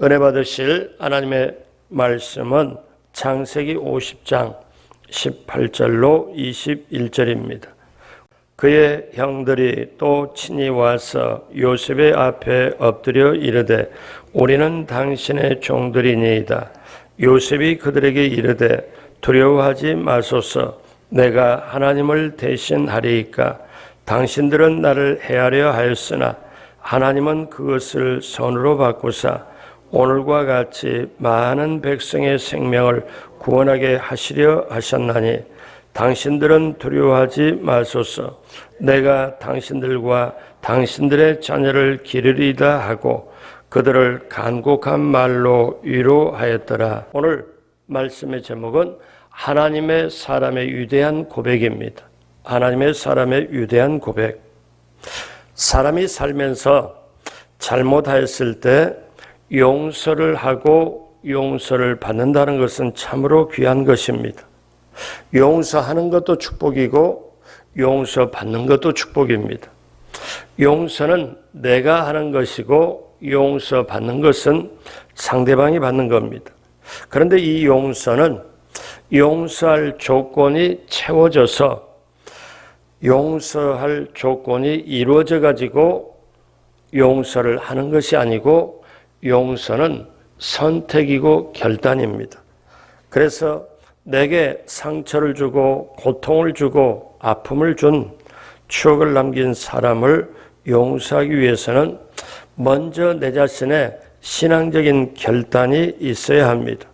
은혜 받으실 하나님의 말씀은 창세기 50장 18절로 21절입니다. 그의 형들이 또 친히 와서 요셉의 앞에 엎드려 이르되 우리는 당신의 종들이니이다. 요셉이 그들에게 이르되 두려워하지 마소서. 내가 하나님을 대신하리이까. 당신들은 나를 해하려 하였으나 하나님은 그것을 선으로 바꾸사 오늘과 같이 많은 백성의 생명을 구원하게 하시려 하셨나니 당신들은 두려워하지 마소서. 내가 당신들과 당신들의 자녀를 기르리다 하고 그들을 간곡한 말로 위로하였더라. 오늘 말씀의 제목은 하나님의 사람의 위대한 고백입니다. 하나님의 사람의 위대한 고백. 사람이 살면서 잘못하였을 때 용서를 하고 용서를 받는다는 것은 참으로 귀한 것입니다. 용서하는 것도 축복이고 용서받는 것도 축복입니다. 용서는 내가 하는 것이고 용서받는 것은 상대방이 받는 겁니다. 그런데 이 용서는 용서할 조건이 채워져서 용서할 조건이 이루어져 가지고 용서를 하는 것이 아니고 용서는 선택이고 결단입니다. 그래서 내게 상처를 주고 고통을 주고 아픔을 준 추억을 남긴 사람을 용서하기 위해서는 먼저 내 자신의 신앙적인 결단이 있어야 합니다.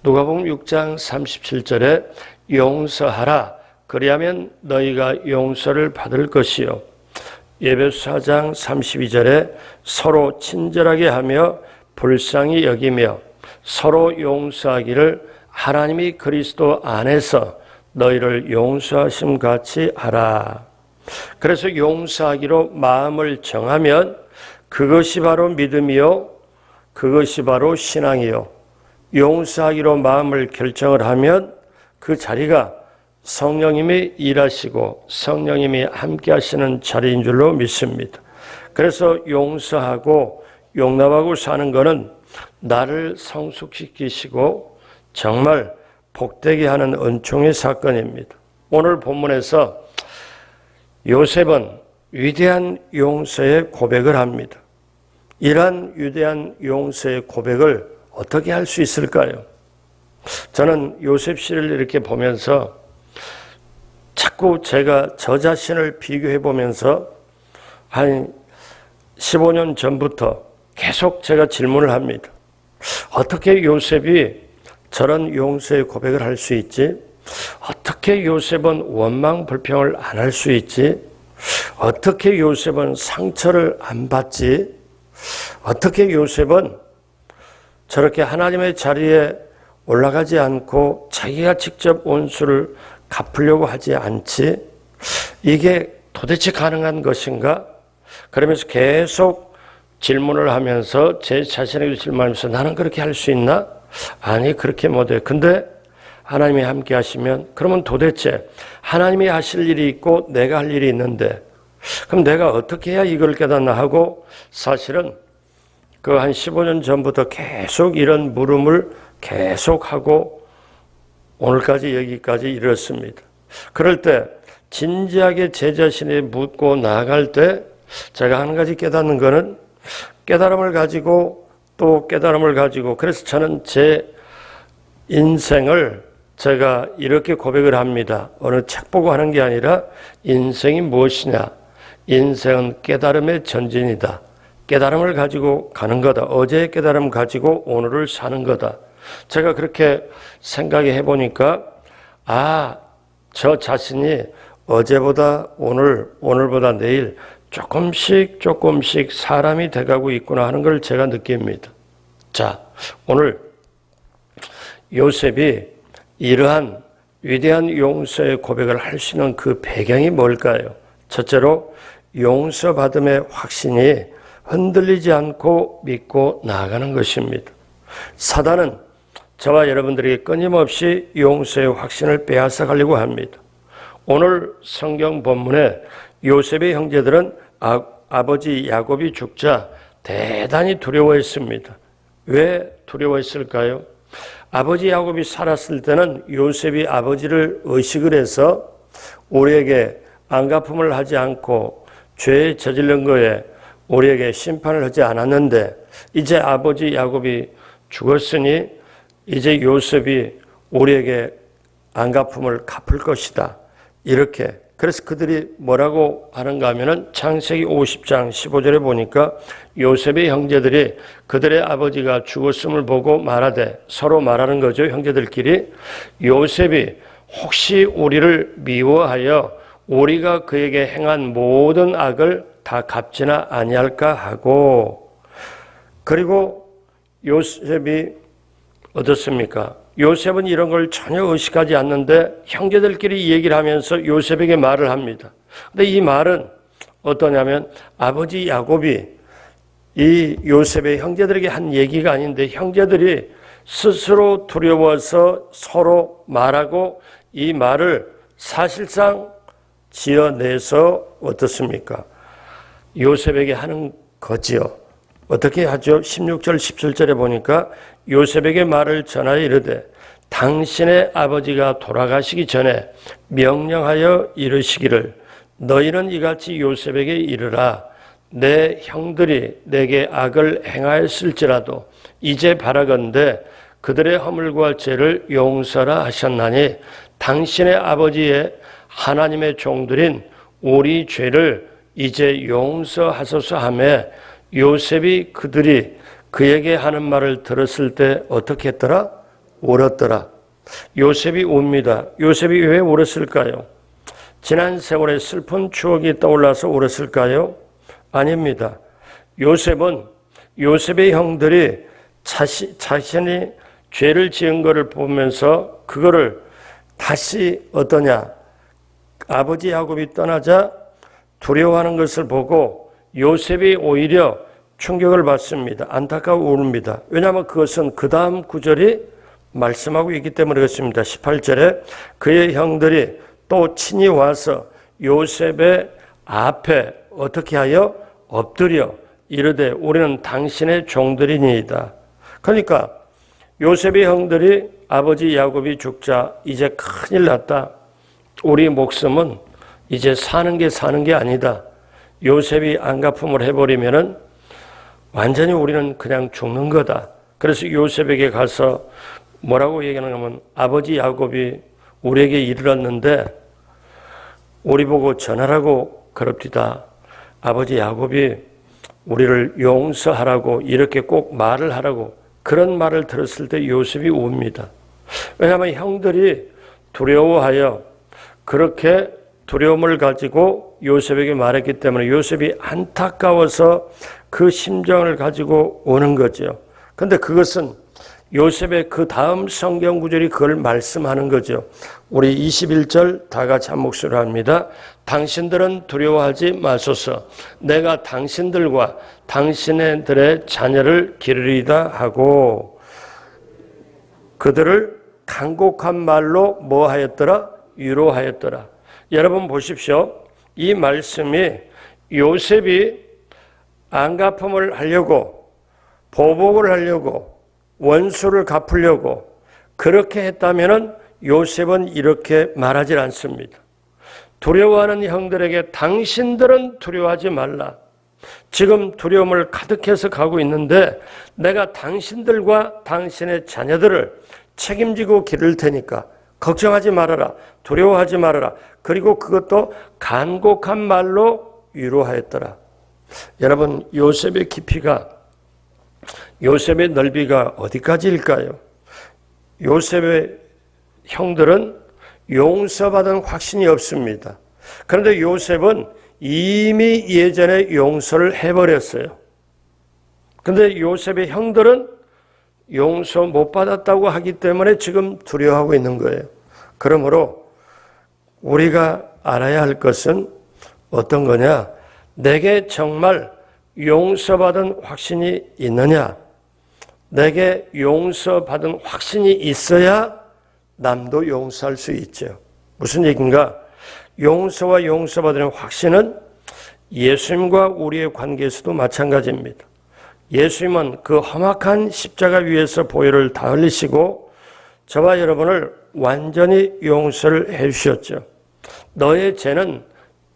누가복음 6장 37절에 용서하라. 그리하면 너희가 용서를 받을 것이요. 에베소 4장 32절에 서로 친절하게 하며 불쌍히 여기며 서로 용서하기를 하나님이 그리스도 안에서 너희를 용서하심 같이 하라. 그래서 용서하기로 마음을 정하면 그것이 바로 믿음이요, 그것이 바로 신앙이요. 용서하기로 마음을 결정을 하면 그 자리가 성령님이 일하시고 성령님이 함께 하시는 자리인 줄로 믿습니다. 그래서 용서하고 용납하고 사는 것은 나를 성숙시키시고 정말 복되게 하는 은총의 사건입니다. 오늘 본문에서 요셉은 위대한 용서의 고백을 합니다. 이러한 위대한 용서의 고백을 어떻게 할 수 있을까요? 저는 요셉 씨를 이렇게 보면서 자꾸 제가 저 자신을 비교해 보면서 한 15년 전부터 계속 제가 질문을 합니다. 어떻게 요셉이 저런 용서의 고백을 할 수 있지? 어떻게 요셉은 원망 불평을 안 할 수 있지? 어떻게 요셉은 상처를 안 받지? 어떻게 요셉은 저렇게 하나님의 자리에 올라가지 않고 자기가 직접 원수를 갚으려고 하지 않지? 이게 도대체 가능한 것인가? 그러면서 계속 질문을 하면서 제 자신에게 질문하면서 나는 그렇게 할 수 있나? 아니, 그렇게 못해. 근데 하나님이 함께 하시면 그러면 도대체 하나님이 하실 일이 있고 내가 할 일이 있는데 그럼 내가 어떻게 해야 이걸 깨닫나 하고 사실은 그 한 15년 전부터 계속 이런 물음을 계속하고 오늘까지 여기까지 이르렀습니다. 그럴 때 진지하게 제 자신이 묻고 나아갈 때 제가 한 가지 깨닫는 것은 깨달음을 가지고 또 깨달음을 가지고 그래서 저는 제 인생을 제가 이렇게 고백을 합니다. 어느 책 보고 하는 게 아니라 인생이 무엇이냐? 인생은 깨달음의 전진이다. 깨달음을 가지고 가는 거다. 어제의 깨달음 가지고 오늘을 사는 거다. 제가 그렇게 생각해 보니까 저 자신이 어제보다 오늘, 오늘보다 내일 조금씩 사람이 돼가고 있구나 하는 걸 제가 느낍니다. 자, 오늘 요셉이 이러한 위대한 용서의 고백을 할 수 있는 그 배경이 뭘까요? 첫째로 용서받음의 확신이 흔들리지 않고 믿고 나아가는 것입니다. 사단은 저와 여러분들에게 끊임없이 용서의 확신을 빼앗아 가려고 합니다. 오늘 성경 본문에 요셉의 형제들은 아버지 야곱이 죽자 대단히 두려워했습니다. 왜 두려워했을까요? 아버지 야곱이 살았을 때는 요셉이 아버지를 의식을 해서 우리에게 안갚음을 하지 않고 죄에 저지른 거에 우리에게 심판을 하지 않았는데, 이제 아버지 야곱이 죽었으니 이제 요셉이 우리에게 안갚음을 갚을 것이다. 이렇게. 그래서 그들이 뭐라고 하는가 하면은 창세기 50장 15절에 보니까 요셉의 형제들이 그들의 아버지가 죽었음을 보고 말하되, 서로 말하는 거죠. 형제들끼리. 요셉이 혹시 우리를 미워하여 우리가 그에게 행한 모든 악을 다 갚지나 아니할까 하고, 그리고 요셉이 어떻습니까? 요셉은 이런 걸 전혀 의식하지 않는데 형제들끼리 얘기를 하면서 요셉에게 말을 합니다. 근데 이 말은 어떠냐면 아버지 야곱이 이 요셉의 형제들에게 한 얘기가 아닌데 형제들이 스스로 두려워서 서로 말하고 이 말을 사실상 지어내서 어떻습니까? 요셉에게 하는 거지요. 어떻게 하죠? 16절 17절에 보니까 요셉에게 말을 전하여 이르되 당신의 아버지가 돌아가시기 전에 명령하여 이르시기를 너희는 이같이 요셉에게 이르라. 내 형들이 내게 악을 행하였을지라도 이제 바라건대 그들의 허물과 죄를 용서라 하셨나니 당신의 아버지의 하나님의 종들인 우리 죄를 이제 용서하소서 하며, 요셉이 그들이 그에게 하는 말을 들었을 때 어떻게 했더라? 울었더라. 요셉이 웁니다. 요셉이 왜 울었을까요? 지난 세월의 슬픈 추억이 떠올라서 울었을까요? 아닙니다. 요셉은 요셉의 형들이 자신이 죄를 지은 것을 보면서 그거를 다시 어떠냐? 아버지 야곱이 떠나자 두려워하는 것을 보고 요셉이 오히려 충격을 받습니다. 안타까워 울습니다. 왜냐하면 그것은 그 다음 구절이 말씀하고 있기 때문에 그렇습니다. 18절에 그의 형들이 또 친히 와서 요셉의 앞에 어떻게 하여 엎드려 이르되 우리는 당신의 종들이니이다. 그러니까 요셉의 형들이 아버지 야곱이 죽자 이제 큰일 났다. 우리 목숨은 이제 사는 게 아니다. 요셉이 안갚음을 해버리면은 완전히 우리는 그냥 죽는 거다. 그래서 요셉에게 가서 뭐라고 얘기하냐면 아버지 야곱이 우리에게 이르렀는데 우리 보고 전하라고 그럽디다. 아버지 야곱이 우리를 용서하라고 이렇게 꼭 말을 하라고, 그런 말을 들었을 때 요셉이 웁니다. 왜냐하면 형들이 두려워하여 그렇게 두려움을 가지고 요셉에게 말했기 때문에 요셉이 안타까워서 그 심정을 가지고 오는 거죠. 그런데 그것은 요셉의 그 다음 성경 구절이 그걸 말씀하는 거죠. 우리 21절 다 같이 한 목소리로 합니다. 당신들은 두려워하지 마소서. 내가 당신들과 당신들의 자녀를 기르리다 하고 그들을 간곡한 말로 뭐 하였더라? 위로하였더라. 여러분 보십시오. 이 말씀이 요셉이 안갚음을 하려고, 보복을 하려고, 원수를 갚으려고 그렇게 했다면은 요셉은 이렇게 말하지 않습니다. 두려워하는 형들에게 당신들은 두려워하지 말라. 지금 두려움을 가득해서 가고 있는데 내가 당신들과 당신의 자녀들을 책임지고 기를 테니까 걱정하지 말아라. 두려워하지 말아라. 그리고 그것도 간곡한 말로 위로하였더라. 여러분, 요셉의 깊이가, 요셉의 넓이가 어디까지일까요? 요셉의 형들은 용서받은 확신이 없습니다. 그런데 요셉은 이미 예전에 용서를 해버렸어요. 그런데 요셉의 형들은 용서 못 받았다고 하기 때문에 지금 두려워하고 있는 거예요. 그러므로 우리가 알아야 할 것은 어떤 거냐? 내게 정말 용서받은 확신이 있느냐? 내게 용서받은 확신이 있어야 남도 용서할 수 있죠. 무슨 얘기인가? 용서와 용서받으는 확신은 예수님과 우리의 관계에서도 마찬가지입니다. 예수님은 그 험악한 십자가 위에서 보혈을 다 흘리시고 저와 여러분을 완전히 용서를 해 주셨죠. 너의 죄는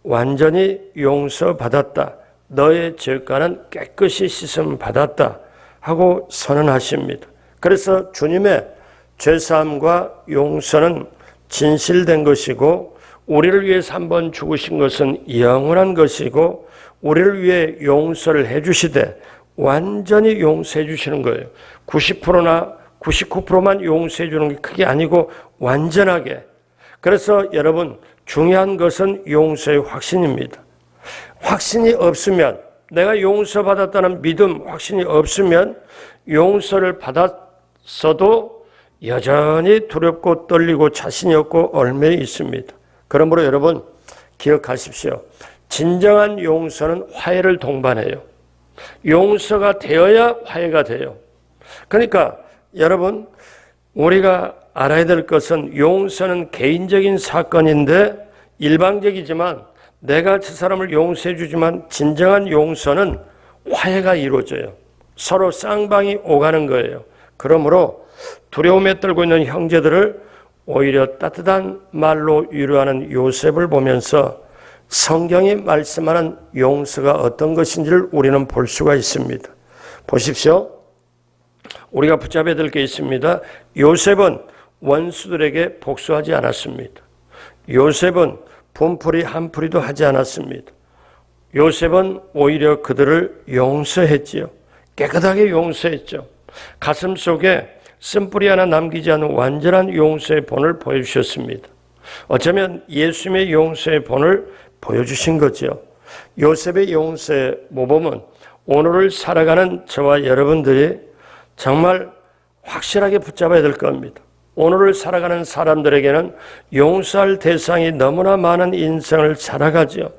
완전히 용서받았다. 너의 죄가는 깨끗이 씻음 받았다 하고 선언하십니다. 그래서 주님의 죄사함과 용서는 진실된 것이고 우리를 위해서 한번 죽으신 것은 영원한 것이고 우리를 위해 용서를 해 주시되 완전히 용서해 주시는 거예요. 90%나 99%만 용서해 주는 게 그게 아니고 완전하게. 그래서 여러분 중요한 것은 용서의 확신입니다. 확신이 없으면 내가 용서받았다는 믿음, 확신이 없으면 용서를 받았어도 여전히 두렵고 떨리고 자신이 없고 얽매여 있습니다. 그러므로 여러분 기억하십시오. 진정한 용서는 화해를 동반해요. 용서가 되어야 화해가 돼요. 그러니까 여러분 우리가 알아야 될 것은 용서는 개인적인 사건인데 일방적이지만 내가 저 사람을 용서해 주지만 진정한 용서는 화해가 이루어져요. 서로 쌍방이 오가는 거예요. 그러므로 두려움에 떨고 있는 형제들을 오히려 따뜻한 말로 위로하는 요셉을 보면서 성경이 말씀하는 용서가 어떤 것인지를 우리는 볼 수가 있습니다. 보십시오. 우리가 붙잡아야 될 게 있습니다. 요셉은 원수들에게 복수하지 않았습니다. 요셉은 분풀이 한풀이도 하지 않았습니다. 요셉은 오히려 그들을 용서했지요. 깨끗하게 용서했죠. 가슴 속에 쓴뿌리 하나 남기지 않은 완전한 용서의 본을 보여주셨습니다. 어쩌면 예수님의 용서의 본을 보여주신 거죠. 요셉의 용서의 모범은 오늘을 살아가는 저와 여러분들이 정말 확실하게 붙잡아야 될 겁니다. 오늘을 살아가는 사람들에게는 용서할 대상이 너무나 많은 인생을 살아가죠.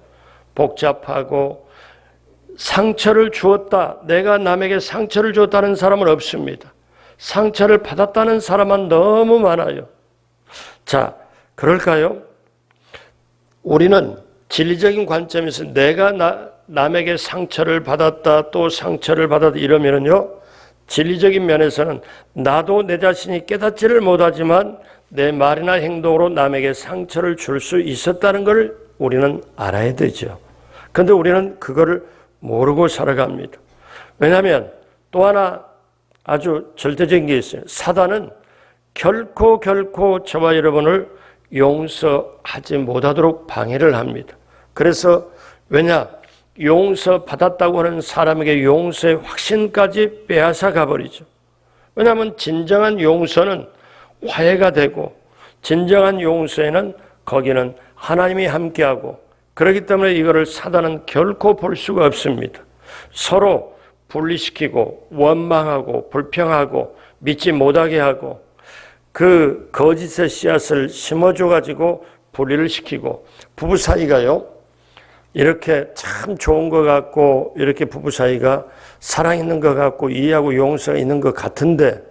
복잡하고 상처를 주었다. 내가 남에게 상처를 줬다는 사람은 없습니다. 상처를 받았다는 사람은 너무 많아요. 자, 그럴까요? 우리는 진리적인 관점에서 내가 남에게 상처를 받았다, 또 상처를 받았다 이러면요, 진리적인 면에서는 나도 내 자신이 깨닫지를 못하지만 내 말이나 행동으로 남에게 상처를 줄 수 있었다는 걸 우리는 알아야 되죠. 그런데 우리는 그거를 모르고 살아갑니다. 왜냐하면 또 하나 아주 절대적인 게 있어요. 사단은 결코 저와 여러분을 용서하지 못하도록 방해를 합니다. 그래서 왜냐? 용서받았다고 하는 사람에게 용서의 확신까지 빼앗아 가버리죠. 왜냐하면 진정한 용서는 화해가 되고 진정한 용서에는 거기는 하나님이 함께하고 그렇기 때문에 이거를 사단은 결코 볼 수가 없습니다. 서로 분리시키고 원망하고 불평하고 믿지 못하게 하고 그 거짓의 씨앗을 심어줘가지고 분리를 시키고 부부 사이가요 이렇게 참 좋은 것 같고 이렇게 부부 사이가 사랑 있는 것 같고 이해하고 용서가 있는 것 같은데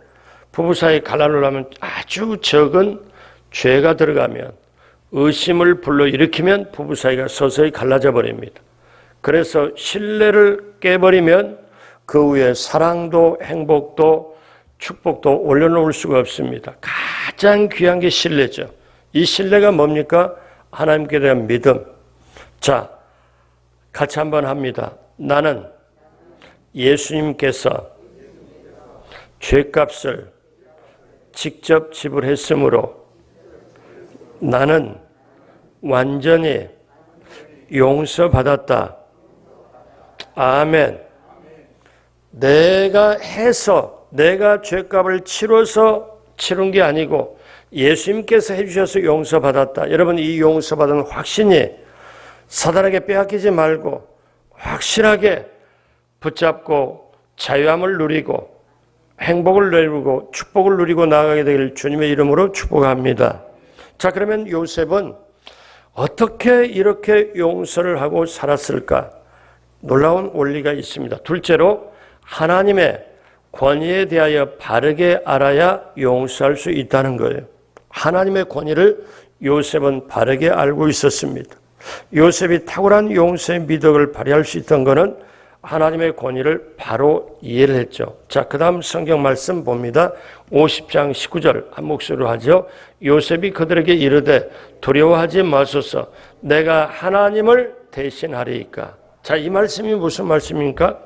부부 사이 갈라를 하면 아주 적은 죄가 들어가면 의심을 불러일으키면 부부 사이가 서서히 갈라져 버립니다. 그래서 신뢰를 깨버리면 그 위에 사랑도 행복도 축복도 올려놓을 수가 없습니다. 가장 귀한 게 신뢰죠. 이 신뢰가 뭡니까? 하나님께 대한 믿음. 자, 같이 한번 합니다. 나는 예수님께서 죄값을 직접 지불했으므로 나는 완전히 용서받았다. 아멘. 내가 해서 내가 죄값을 치러서 치른 게 아니고 예수님께서 해주셔서 용서받았다. 여러분 이 용서받은 확신이 사단에게 빼앗기지 말고 확실하게 붙잡고 자유함을 누리고 행복을 누리고 축복을 누리고 나아가게 되길 주님의 이름으로 축복합니다. 자, 그러면 요셉은 어떻게 이렇게 용서를 하고 살았을까? 놀라운 원리가 있습니다. 둘째로 하나님의 권위에 대하여 바르게 알아야 용서할 수 있다는 거예요. 하나님의 권위를 요셉은 바르게 알고 있었습니다. 요셉이 탁월한 용서의 미덕을 발휘할 수 있던 것은 하나님의 권위를 바로 이해를 했죠. 자, 그 다음 성경 말씀 봅니다. 50장 19절 한 목소리로 하죠. 요셉이 그들에게 이르되 두려워하지 마소서 내가 하나님을 대신하리이까. 자, 이 말씀이 무슨 말씀입니까?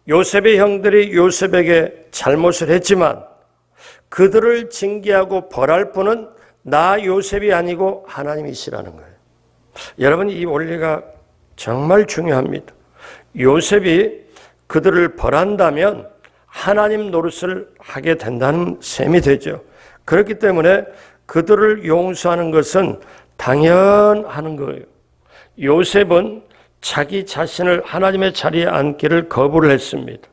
요셉의 형들이 요셉에게 잘못을 했지만 그들을 징계하고 벌할 분은 나 요셉이 아니고 하나님이시라는 거예요. 여러분, 이 원리가 정말 중요합니다. 요셉이 그들을 벌한다면 하나님 노릇을 하게 된다는 셈이 되죠. 그렇기 때문에 그들을 용서하는 것은 당연하는 거예요. 요셉은 자기 자신을 하나님의 자리에 앉기를 거부를 했습니다.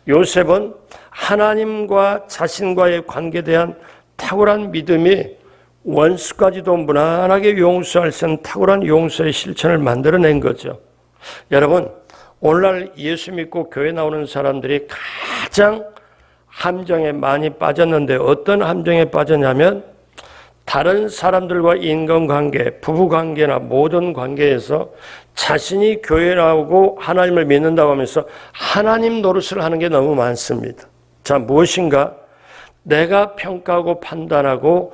요셉은 하나님과 자신과의 관계에 대한 탁월한 믿음이 원수까지도 무난하게 용서할 수 있는 탁월한 용서의 실천을 만들어낸 거죠. 여러분, 오늘날 예수 믿고 교회 나오는 사람들이 가장 함정에 많이 빠졌는데 어떤 함정에 빠졌냐면 다른 사람들과 인간관계, 부부관계나 모든 관계에서 자신이 교회 나오고 하나님을 믿는다고 하면서 하나님 노릇을 하는 게 너무 많습니다. 자, 무엇인가? 내가 평가하고 판단하고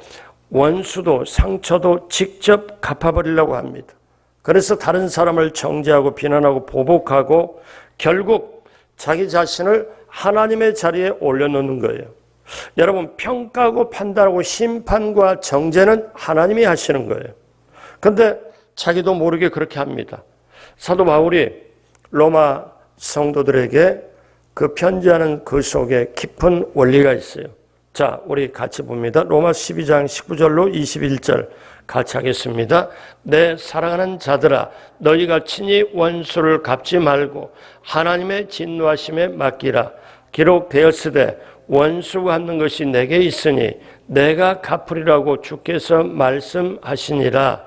원수도 상처도 직접 갚아버리려고 합니다. 그래서 다른 사람을 정죄하고 비난하고 보복하고 결국 자기 자신을 하나님의 자리에 올려놓는 거예요. 여러분, 평가하고 판단하고 심판과 정죄는 하나님이 하시는 거예요. 그런데 자기도 모르게 그렇게 합니다. 사도 바울이 로마 성도들에게 그 편지하는 그 속에 깊은 원리가 있어요. 자, 우리 같이 봅니다. 로마 12장 19절로 21절 같이 하겠습니다. 내 사랑하는 자들아, 너희가 친히 원수를 갚지 말고 하나님의 진노하심에 맡기라. 기록되었으되 원수 갚는 것이 내게 있으니 내가 갚으리라고 주께서 말씀하시니라.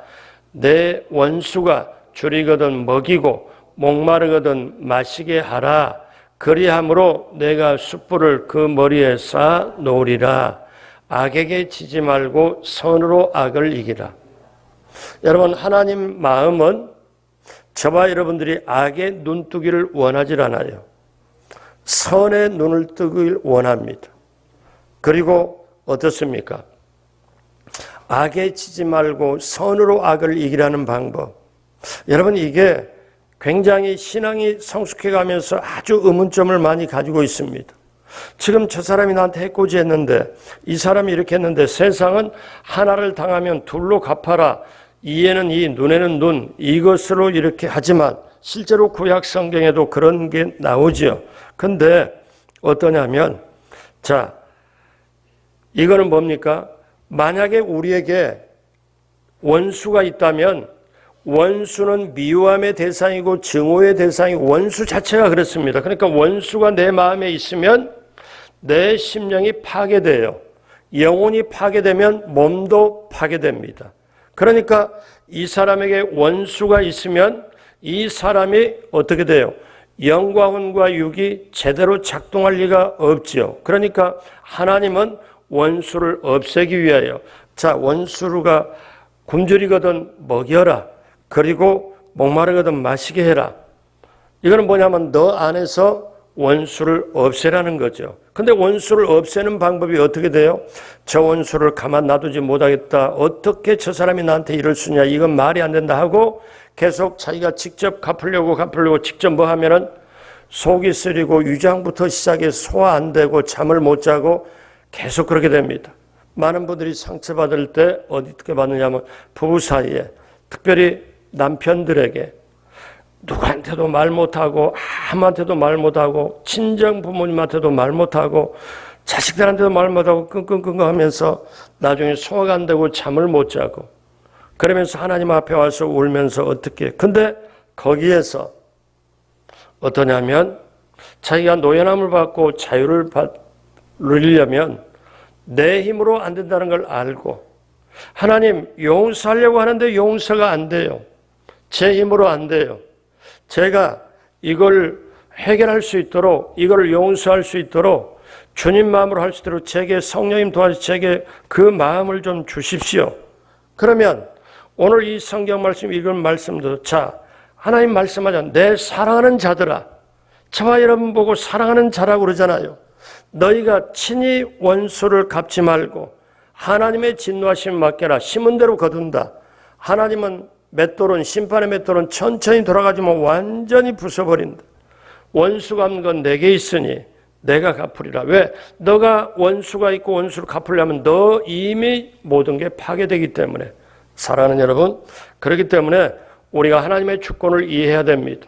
내 원수가 줄이거든 먹이고 목마르거든 마시게 하라. 그리함으로 내가 숯불을 그 머리에 쌓아 놓으리라. 악에게 지지 말고 선으로 악을 이기라. 여러분, 하나님 마음은 저와 여러분들이 악의 눈뜨기를 원하지 않아요. 선의 눈을 뜨길 원합니다. 그리고 어떻습니까? 악에 지지 말고 선으로 악을 이기라는 방법. 여러분, 이게 굉장히 신앙이 성숙해가면서 아주 의문점을 많이 가지고 있습니다. 지금 저 사람이 나한테 해코지 했는데, 이 사람이 이렇게 했는데, 세상은 하나를 당하면 둘로 갚아라. 이에는 이, 눈에는 눈, 이것으로 이렇게 하지만 실제로 구약 성경에도 그런 게 나오죠. 근데 어떠냐면, 자, 이거는 뭡니까? 만약에 우리에게 원수가 있다면 원수는 미워함의 대상이고 증오의 대상이 원수 자체가 그렇습니다. 그러니까 원수가 내 마음에 있으면 내 심령이 파괴돼요. 영혼이 파괴되면 몸도 파괴됩니다. 그러니까 이 사람에게 원수가 있으면 이 사람이 어떻게 돼요? 영과魂과 육이 제대로 작동할 리가 없지요. 그러니까 하나님은 원수를 없애기 위하여, 자, 원수가 굶주리거든 먹여라. 그리고 목마르거든 마시게 해라. 이거는 뭐냐면 너 안에서 원수를 없애라는 거죠. 근데 원수를 없애는 방법이 어떻게 돼요? 저 원수를 가만 놔두지 못하겠다. 어떻게 저 사람이 나한테 이럴 수 있냐. 이건 말이 안 된다 하고 계속 자기가 직접 갚으려고 직접 뭐 하면은 속이 쓰리고 위장부터 시작해서 소화 안 되고 잠을 못 자고 계속 그렇게 됩니다. 많은 분들이 상처받을 때 어떻게 받느냐면 부부 사이에, 특별히 남편들에게 누구한테도 말 못하고 아무한테도 말 못하고 친정 부모님한테도 말 못하고 자식들한테도 말 못하고 끙끙끙끙 하면서 나중에 소화가 안 되고 잠을 못 자고 그러면서 하나님 앞에 와서 울면서 어떻게, 근데 거기에서 어떠냐면 자기가 노연함을 받고 자유를 누리려면 내 힘으로 안 된다는 걸 알고, 하나님 용서하려고 하는데 용서가 안 돼요. 제 힘으로 안 돼요. 제가 이걸 해결할 수 있도록, 이걸 용서할 수 있도록 주님 마음으로 할 수 있도록 제게 성령님 도와서 제게 그 마음을 좀 주십시오. 그러면 오늘 이 성경 말씀 읽은 말씀도 자 하나님 말씀하자 내 사랑하는 자들아 저와 여러분 보고 사랑하는 자라고 그러잖아요. 너희가 친히 원수를 갚지 말고 하나님의 진노하심을 맡겨라. 심은 대로 거둔다. 하나님은 맷돌은 심판의 맷돌은 천천히 돌아가지만 완전히 부숴버린다. 원수 갚는 건 내게 있으니 내가 갚으리라. 왜? 너가 원수가 있고 원수를 갚으려면 너 이미 모든 게 파괴되기 때문에. 사랑하는 여러분, 그렇기 때문에 우리가 하나님의 주권을 이해해야 됩니다.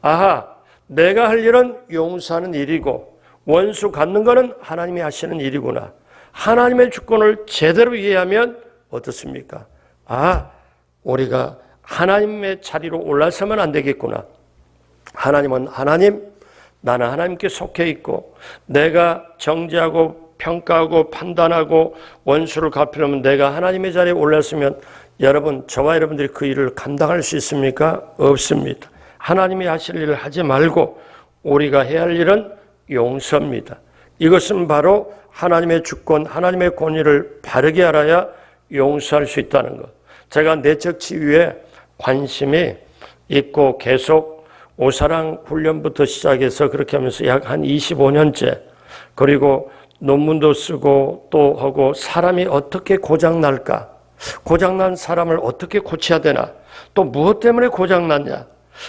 아하, 내가 할 일은 용서하는 일이고 원수 갚는 것은 하나님이 하시는 일이구나. 하나님의 주권을 제대로 이해하면 어떻습니까? 아, 우리가 하나님의 자리로 올라서면 안 되겠구나. 하나님은 하나님, 나는 하나님께 속해 있고 내가 정죄하고 평가하고 판단하고 원수를 갚으려면 내가 하나님의 자리에 올랐으면 여러분, 저와 여러분들이 그 일을 감당할 수 있습니까? 없습니다. 하나님이 하실 일을 하지 말고 우리가 해야 할 일은 용서입니다. 이것은 바로 하나님의 주권, 하나님의 권위를 바르게 알아야 용서할 수 있다는 것. 제가 내적 치유에 관심이 있고 계속 오사랑 훈련부터 시작해서 그렇게 하면서 약 한 25년째 그리고 논문도 쓰고 또 하고 사람이 어떻게 고장날까? 고장난 사람을 어떻게 고쳐야 되나? 또 무엇 때문에 고장났냐?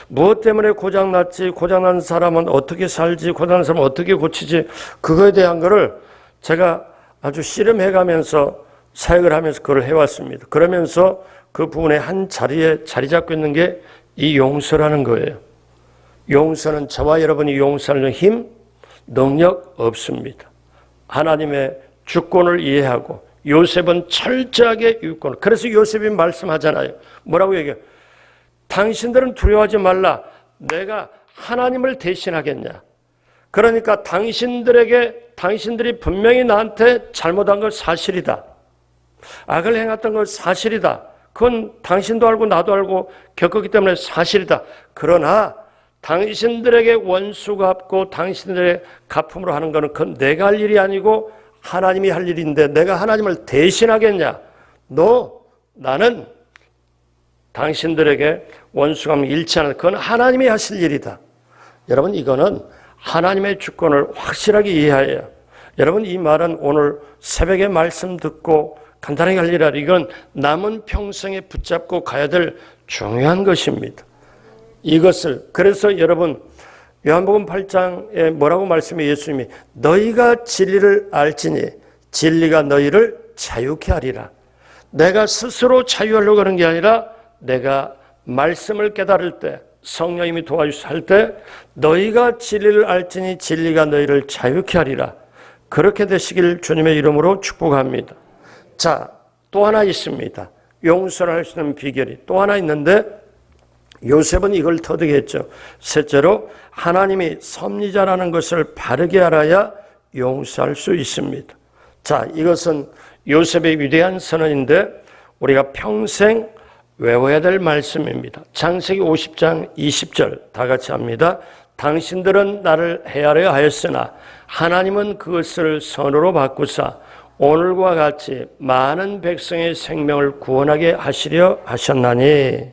무엇 때문에 고장났지? 고장난 사람은 어떻게 살지? 고장난 사람은 어떻게 고치지? 그거에 대한 거를 제가 아주 씨름해가면서 사역을 하면서 그걸 해왔습니다. 그러면서 그 부분의 한 자리에 자리 잡고 있는 게 이 용서라는 거예요. 용서는 저와 여러분이 용서하는 힘, 능력 없습니다. 하나님의 주권을 이해하고 요셉은 철저하게 유권. 그래서 요셉이 말씀하잖아요. 뭐라고 얘기해요? 당신들은 두려워하지 말라. 내가 하나님을 대신하겠냐. 그러니까 당신들이 분명히 나한테 잘못한 건 사실이다. 악을 행했던 건 사실이다. 그건 당신도 알고 나도 알고 겪었기 때문에 사실이다. 그러나 당신들에게 원수 갚고 당신들의 갚음으로 하는 것은 그건 내가 할 일이 아니고 하나님이 할 일인데 내가 하나님을 대신하겠냐? 나는 당신들에게 원수 갚는 잃지 않을 그건 하나님이 하실 일이다. 여러분 이거는 하나님의 주권을 확실하게 이해해요. 여러분 이 말은 오늘 새벽에 말씀 듣고 간단하게 할 일 아니라 이건 남은 평생에 붙잡고 가야 될 중요한 것입니다. 이것을 그래서 여러분 요한복음 8장에 뭐라고 말씀해 예수님이 너희가 진리를 알지니 진리가 너희를 자유케 하리라. 내가 스스로 자유하려고 하는 게 아니라 내가 말씀을 깨달을 때 성령님이 도와주셔서 할 때 너희가 진리를 알지니 진리가 너희를 자유케 하리라. 그렇게 되시길 주님의 이름으로 축복합니다. 자, 또 하나 있습니다. 용서를 할 수 있는 비결이 또 하나 있는데 요셉은 이걸 터득 했죠. 셋째로 하나님이 섭리자라는 것을 바르게 알아야 용서할 수 있습니다. 자, 이것은 요셉의 위대한 선언인데 우리가 평생 외워야 될 말씀입니다. 창세기 50장 20절 다 같이 합니다. 당신들은 나를 헤아려 하였으나 하나님은 그것을 선으로 바꾸사 오늘과 같이 많은 백성의 생명을 구원하게 하시려 하셨나니.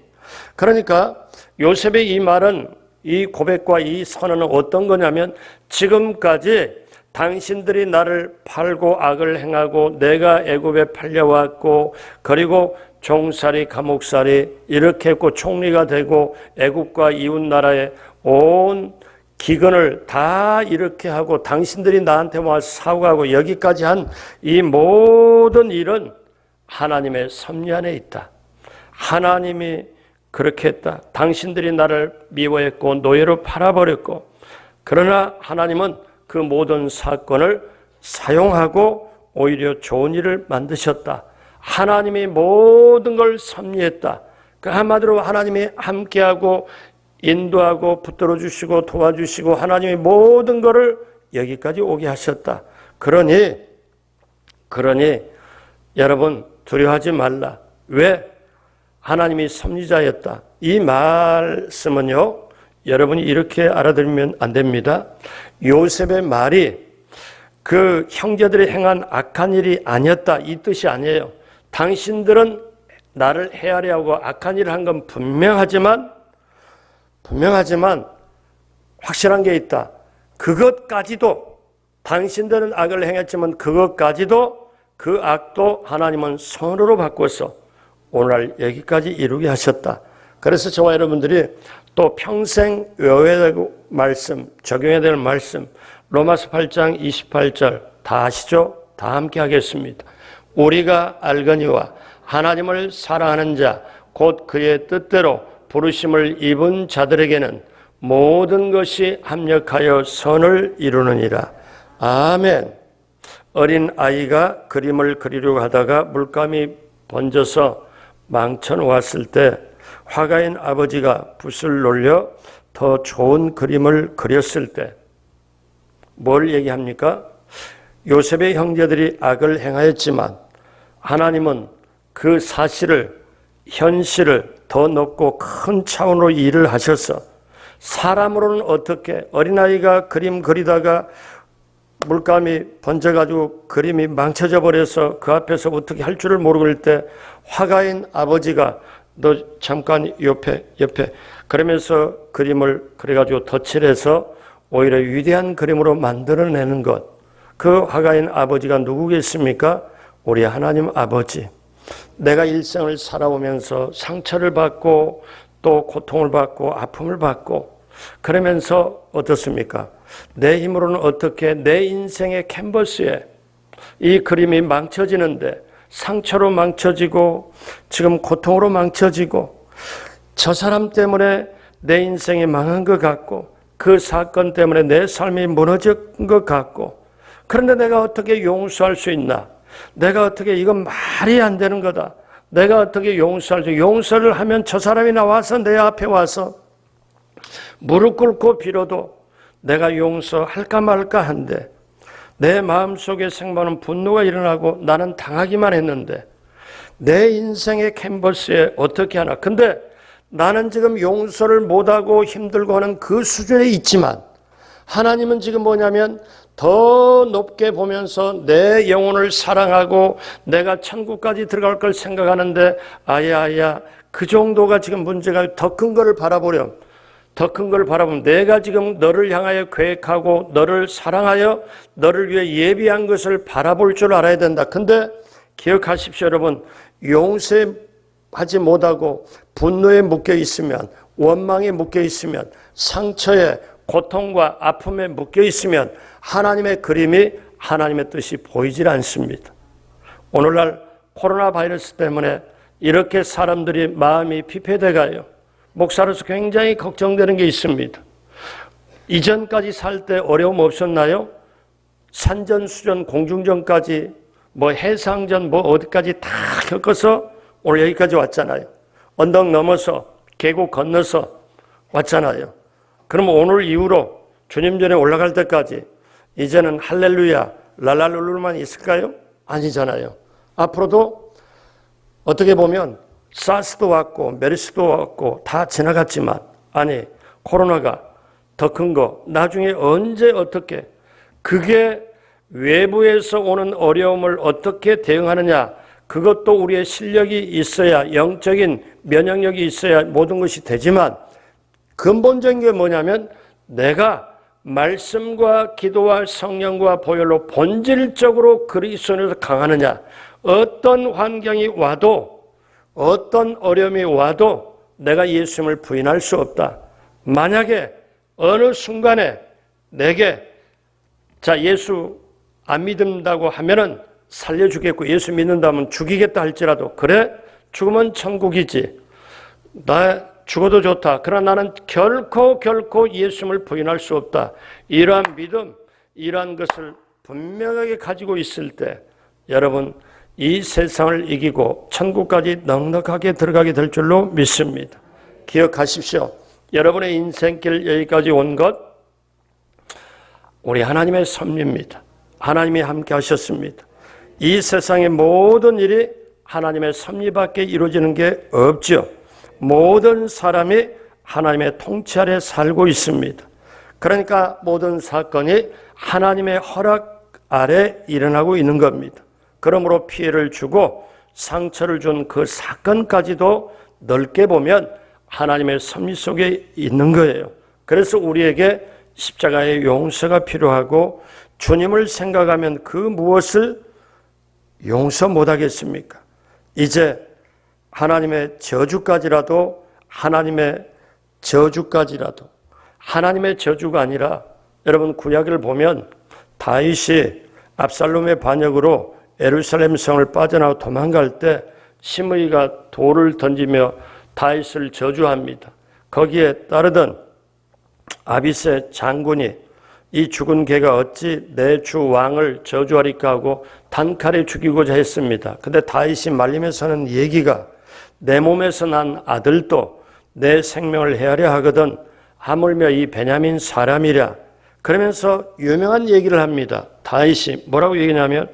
그러니까 요셉의 이 말은 이 고백과 이 선언은 어떤 거냐면 지금까지 당신들이 나를 팔고 악을 행하고 내가 애굽에 팔려왔고 그리고 종살이 감옥살이 이렇게 했고 총리가 되고 애굽과 이웃나라의 온 기근을 다 이렇게 하고 당신들이 나한테 와서 사고하고 여기까지 한 이 모든 일은 하나님의 섭리 안에 있다. 하나님이 그렇게 했다. 당신들이 나를 미워했고 노예로 팔아버렸고 그러나 하나님은 그 모든 사건을 사용하고 오히려 좋은 일을 만드셨다. 하나님이 모든 걸 섭리했다. 그 한마디로 하나님이 함께하고 인도하고 붙들어 주시고 도와주시고 하나님이 모든 것을 여기까지 오게 하셨다. 그러니 여러분 두려워하지 말라. 왜? 하나님이 섭리자였다. 이 말씀은요, 여러분이 이렇게 알아들으면 안 됩니다. 요셉의 말이 그 형제들이 행한 악한 일이 아니었다, 이 뜻이 아니에요. 당신들은 나를 헤아려 하고 악한 일을 한 건 분명하지만 확실한 게 있다. 그것까지도, 당신들은 악을 행했지만 그것까지도, 그 악도 하나님은 선으로 바꿔서 오늘날 여기까지 이루게 하셨다. 그래서 저와 여러분들이 또 평생 외워야 될 말씀, 적용해야 될 말씀, 로마서 8장 28절 다 아시죠? 다 함께 하겠습니다. 우리가 알거니와 하나님을 사랑하는 자, 곧 그의 뜻대로 부르심을 입은 자들에게는 모든 것이 합력하여 선을 이루느니라. 아멘. 어린 아이가 그림을 그리려고 하다가 물감이 번져서 망쳐놓았을 때 화가인 아버지가 붓을 놀려 더 좋은 그림을 그렸을 때 뭘 얘기합니까? 요셉의 형제들이 악을 행하였지만 하나님은 그 사실을, 현실을 더 높고 큰 차원으로 일을 하셔서 사람으로는 어떻게, 어린아이가 그림 그리다가 물감이 번져가지고 그림이 망쳐져 버려서 그 앞에서 어떻게 할 줄을 모르고 있을 때 화가인 아버지가 너 잠깐 옆에 그러면서 그림을 그래가지고 덧칠해서 오히려 위대한 그림으로 만들어내는 것, 그 화가인 아버지가 누구겠습니까? 우리 하나님 아버지. 내가 일생을 살아오면서 상처를 받고 또 고통을 받고 아픔을 받고 그러면서 어떻습니까? 내 힘으로는 어떻게 내 인생의 캔버스에 이 그림이 망쳐지는데, 상처로 망쳐지고 지금 고통으로 망쳐지고 저 사람 때문에 내 인생이 망한 것 같고 그 사건 때문에 내 삶이 무너진 것 같고, 그런데 내가 어떻게 용서할 수 있나? 내가 어떻게, 이건 말이 안 되는 거다. 내가 어떻게 용서할 수, 용서를 하면 저 사람이 나와서 내 앞에 와서 무릎 꿇고 빌어도 내가 용서할까 말까 한데 내 마음속에 생기는 분노가 일어나고 나는 당하기만 했는데 내 인생의 캔버스에 어떻게 하나. 근데 나는 지금 용서를 못하고 힘들고 하는 그 수준에 있지만 하나님은 지금 뭐냐면 더 높게 보면서 내 영혼을 사랑하고 내가 천국까지 들어갈 걸 생각하는데 아야 그 정도가 지금 문제가, 더 큰 거를 바라보렴. 더 큰 걸 바라보면 내가 지금 너를 향하여 계획하고 너를 사랑하여 너를 위해 예비한 것을 바라볼 줄 알아야 된다. 근데 기억하십시오, 여러분. 용서하지 못하고 분노에 묶여 있으면, 원망에 묶여 있으면, 상처에, 고통과 아픔에 묶여 있으면 하나님의 그림이, 하나님의 뜻이 보이질 않습니다. 오늘날 코로나 바이러스 때문에 이렇게 사람들이 마음이 피폐돼 가요. 목사로서 굉장히 걱정되는 게 있습니다. 이전까지 살 때 어려움 없었나요? 산전수전, 공중전까지, 해상전, 어디까지 다 겪어서 오늘 여기까지 왔잖아요. 언덕 넘어서, 계곡 건너서 왔잖아요. 그럼 오늘 이후로 주님 전에 올라갈 때까지 이제는 할렐루야, 랄랄룰루만 있을까요? 아니잖아요. 앞으로도 어떻게 보면 사스도 왔고 메르스도 왔고 다 지나갔지만, 아니 코로나가 더 큰 거 나중에 언제 어떻게, 그게 외부에서 오는 어려움을 어떻게 대응하느냐, 그것도 우리의 실력이 있어야, 영적인 면역력이 있어야 모든 것이 되지만 근본적인 게 뭐냐면 내가 말씀과 기도와 성령과 보혈로 본질적으로 그리스도 안에서 강하느냐. 어떤 환경이 와도, 어떤 어려움이 와도 내가 예수님을 부인할 수 없다. 만약에 어느 순간에 내게 예수 안 믿는다고 하면은 살려주겠고, 예수 믿는다면 죽이겠다 할지라도, 그래 죽으면 천국이지, 나 죽어도 좋다, 그러나 나는 결코 예수님을 부인할 수 없다. 이러한 믿음, 이러한 것을 분명하게 가지고 있을 때 여러분 이 세상을 이기고 천국까지 넉넉하게 들어가게 될 줄로 믿습니다. 기억하십시오. 여러분의 인생길 여기까지 온 것 우리 하나님의 섭리입니다. 하나님이 함께 하셨습니다. 이 세상의 모든 일이 하나님의 섭리밖에 이루어지는 게 없죠. 모든 사람이 하나님의 통치 아래 살고 있습니다. 그러니까 모든 사건이 하나님의 허락 아래 일어나고 있는 겁니다. 그러므로 피해를 주고 상처를 준 그 사건까지도 넓게 보면 하나님의 섭리 속에 있는 거예요. 그래서 우리에게 십자가의 용서가 필요하고 주님을 생각하면 그 무엇을 용서 못하겠습니까? 이제 하나님의 저주까지라도 하나님의 저주가 아니라 여러분 구약을 보면 다윗이 압살롬의 반역으로 예루살렘 성을 빠져나와 도망갈 때 시므이가 돌을 던지며 다윗을 저주합니다. 거기에 따르던 아비새 장군이 이 죽은 개가 어찌 내 주 왕을 저주하리까 하고 단칼에 죽이고자 했습니다. 근데 다윗이 말리면서 하는 얘기가 내 몸에서 난 아들도 내 생명을 헤아려 하거든 하물며 이 베냐민 사람이랴. 그러면서 유명한 얘기를 합니다. 다윗이 뭐라고 얘기냐면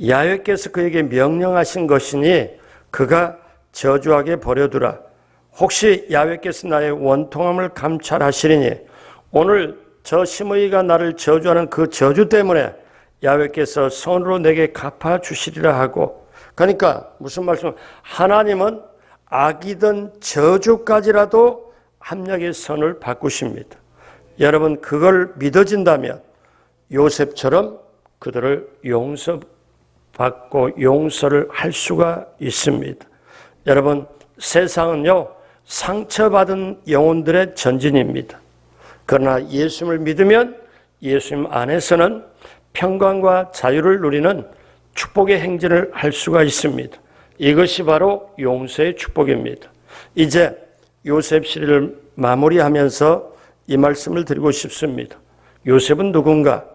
야훼께서 그에게 명령하신 것이니 그가 저주하게 버려두라. 혹시 야훼께서 나의 원통함을 감찰하시리니 오늘 저 시므이가 나를 저주하는 그 저주 때문에 야훼께서 손으로 내게 갚아주시리라 하고, 그러니까 무슨 말씀? 하나님은 악이든 저주까지라도 합력의 선을 바꾸십니다. 여러분 그걸 믿어진다면 요셉처럼 그들을 용서받고 용서를 할 수가 있습니다. 여러분 세상은요 상처받은 영혼들의 전진입니다. 그러나 예수님을 믿으면 예수님 안에서는 평강과 자유를 누리는 축복의 행진을 할 수가 있습니다. 이것이 바로 용서의 축복입니다. 이제 요셉 시리를 마무리하면서 이 말씀을 드리고 싶습니다. 요셉은 누군가?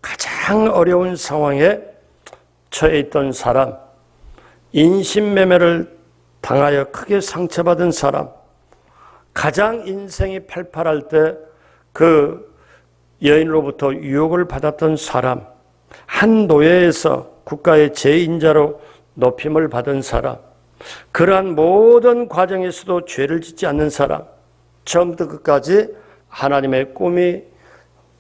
가장 어려운 상황에 처해 있던 사람, 인신매매를 당하여 크게 상처받은 사람, 가장 인생이 팔팔할 때 그 여인으로부터 유혹을 받았던 사람, 한 노예에서 국가의 제2인자로 높임을 받은 사람, 그러한 모든 과정에서도 죄를 짓지 않는 사람, 처음부터 끝까지 하나님의 꿈이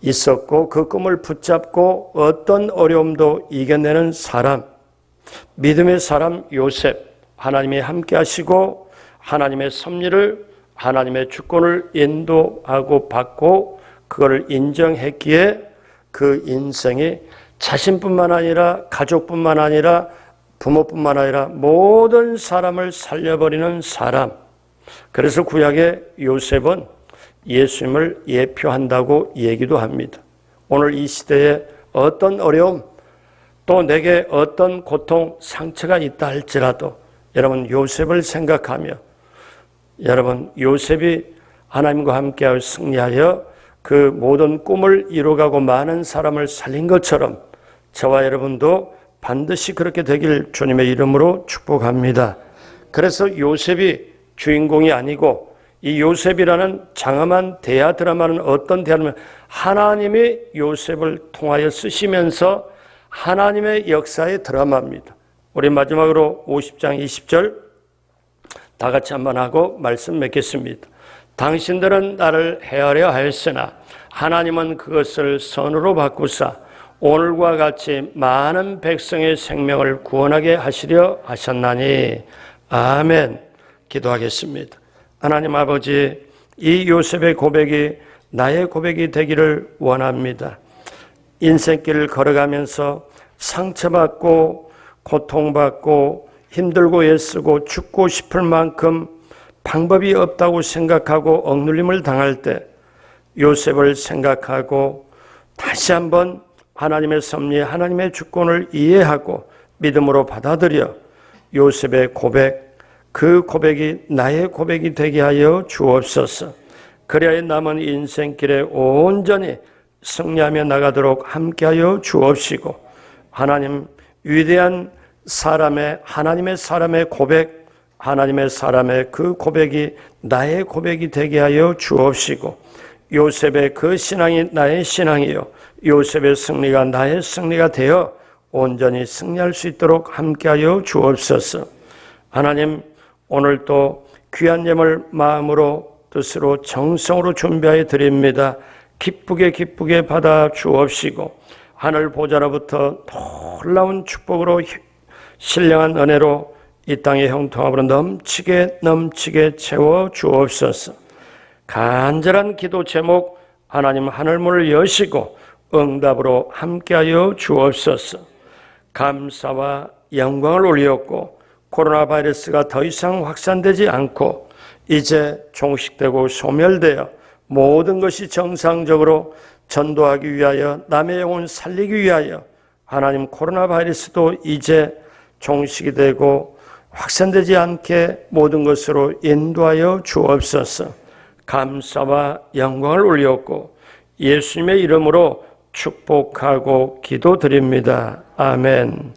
있었고 그 꿈을 붙잡고 어떤 어려움도 이겨내는 사람, 믿음의 사람 요셉, 하나님이 함께 하시고 하나님의 섭리를, 하나님의 주권을 인도하고 받고 그걸 인정했기에 그 인생이 자신뿐만 아니라 가족뿐만 아니라 부모뿐만 아니라 모든 사람을 살려버리는 사람. 그래서 구약의 요셉은 예수님을 예표한다고 얘기도 합니다. 오늘 이 시대에 어떤 어려움, 또 내게 어떤 고통, 상처가 있다 할지라도 여러분 요셉을 생각하며 여러분 요셉이 하나님과 함께하여 승리하여 그 모든 꿈을 이루어가고 많은 사람을 살린 것처럼 저와 여러분도 반드시 그렇게 되길 주님의 이름으로 축복합니다. 그래서 요셉이 주인공이 아니고 이 요셉이라는 장엄한 대하 드라마는 어떤 대하냐면 하나님이 요셉을 통하여 쓰시면서 하나님의 역사의 드라마입니다. 우리 마지막으로 50장 20절 다 같이 한번 하고 말씀 맺겠습니다. 당신들은 나를 헤아려 하였으나 하나님은 그것을 선으로 바꾸사 오늘과 같이 많은 백성의 생명을 구원하게 하시려 하셨나니. 아멘. 기도하겠습니다. 하나님 아버지, 이 요셉의 고백이 나의 고백이 되기를 원합니다. 인생길을 걸어가면서 상처받고 고통받고 힘들고 애쓰고 죽고 싶을 만큼 방법이 없다고 생각하고 억눌림을 당할 때 요셉을 생각하고 다시 한번 하나님의 섭리, 하나님의 주권을 이해하고 믿음으로 받아들여 요셉의 고백, 그 고백이 나의 고백이 되게 하여 주옵소서. 그래야 남은 인생길에 온전히 승리하며 나가도록 함께하여 주옵시고 하나님 위대한 사람의 하나님의 사람의 고백, 하나님의 사람의 그 고백이 나의 고백이 되게 하여 주옵시고 요셉의 그 신앙이 나의 신앙이요 요셉의 승리가 나의 승리가 되어 온전히 승리할 수 있도록 함께하여 주옵소서. 하나님 오늘 또 귀한 예물 마음으로 뜻으로 정성으로 준비하여 드립니다. 기쁘게 받아 주옵시고 하늘 보좌로부터 놀라운 축복으로 신령한 은혜로 이 땅의 형통함으로 넘치게 채워 주옵소서. 간절한 기도 제목, 하나님 하늘문을 여시고 응답으로 함께하여 주옵소서. 감사와 영광을 올리었고 코로나 바이러스가 더 이상 확산되지 않고 이제 종식되고 소멸되어 모든 것이 정상적으로 전도하기 위하여 남의 영혼 살리기 위하여 하나님 코로나 바이러스도 이제 종식이 되고 확산되지 않게 모든 것으로 인도하여 주옵소서. 감사와 영광을 올리었고 예수님의 이름으로 축복하고 기도드립니다. 아멘.